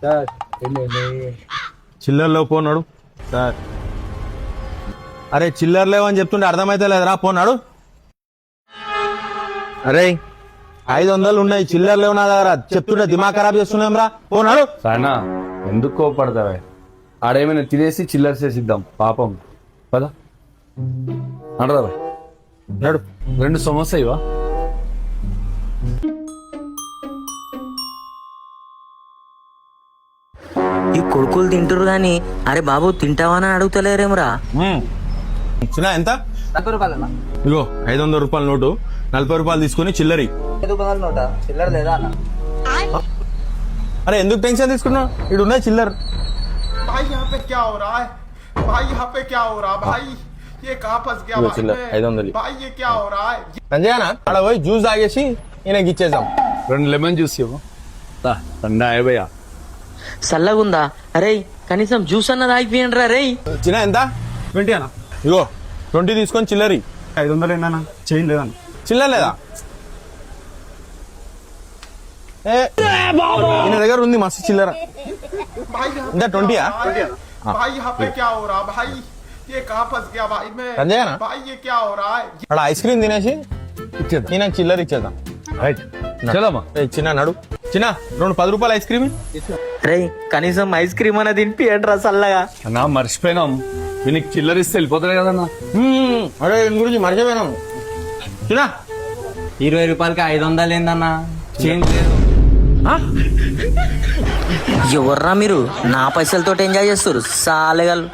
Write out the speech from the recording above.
Sir చిల్లర్లో పోనాడు sir. అరే చిల్లర్ లేవని చెప్తుంటే అర్థమైతే లేదురా, పోనాడు. అరే 500 ఉన్నాయి, చిల్లర్ లేవు నా దగ్గర, చెప్తుంటే దిమాగ్ ఖరాబ్ చేస్తున్నాం రా, పోనాడు. సానా ఎందుకు కోపడతావే? ఆడేమైనా తినేసి చిల్లర్ చేసిద్దాం పాపం. పదా అనరా నడు. 2 సమోసా ఇవా. ఈ కొడుకులు తింటారు గాని అరే బాబు తింటావని అడుగుతలేరేమరా. చిన్న ఎంత? ఇగో 500 రూపాయల నోటు, 40 రూపాయలు తీసుకుని చిల్లరి. చిల్లర లేదా అన్న? అరే ఎందుకు టెన్షన్ తీసుకున్నావు, ఇటు ఉన్నాయి చిల్లర్. भाई यहाँ पे क्या हो रहा है? भाई यहाँ पे क्या हो रहा है? भाई ये कहाँ फंस गया? लो भाई चिल्लर, मैं? 500. भाई ये क्या हो रहा है? సంజయనా అక్కడ పోయి జ్యూస్ తాగేసి ఈయనకి ఇచ్చేసాం. 2 లెమన్ జ్యూస్ ఇవ్వ. తండా భయ్యా. చల్లగుందా? అరే కనీసం జ్యూస్ అన్నది ఆగిపోయండి రా. రే చిన్న ఎంత? 20 అన్న. ఇగో 20 తీసుకొని చిల్లరి. 500 ఏందన్నా? చేంజ్ లేదన్న. చిల్లర లేదా? ఈయన దగ్గర ఉంది మస్తు చిల్లర. भाई यहाँ इधर 20 पे है? क्या हो रहा है? भाई यहाँ पे क्या हो रहा है? भाई ये कहाँ फंस गया? भाई मैं संजय ना? भाई ये क्या हो रहा है? అక్కడ ఐస్ క్రీమ్ తినేసి ఈయనకి చిల్లర ఇచ్చేద్దాం. రైట్ చలమ్మా. చిన్న నడు, చిన్న 10 రూపాయలు ఐస్ క్రీమ్. రే కనీసం ఐస్ క్రీమ్ అన్న తినిపియండి రా చల్లగా. అన్నా మర్చిపోయినాం, వీనికి చిల్లర ఇస్తే వెళ్ళిపోతారు కదన్నా. అరే దీని గురించి మర్చిపోయినాం. చిన్న 20 రూపాయలకి 500 ఏందన్నా? చేంజ్ లేదు. ఎవర్రా మీరు నా పైసలతో ఎంజాయ్ చేస్తారు సాలేగాళ్ళు.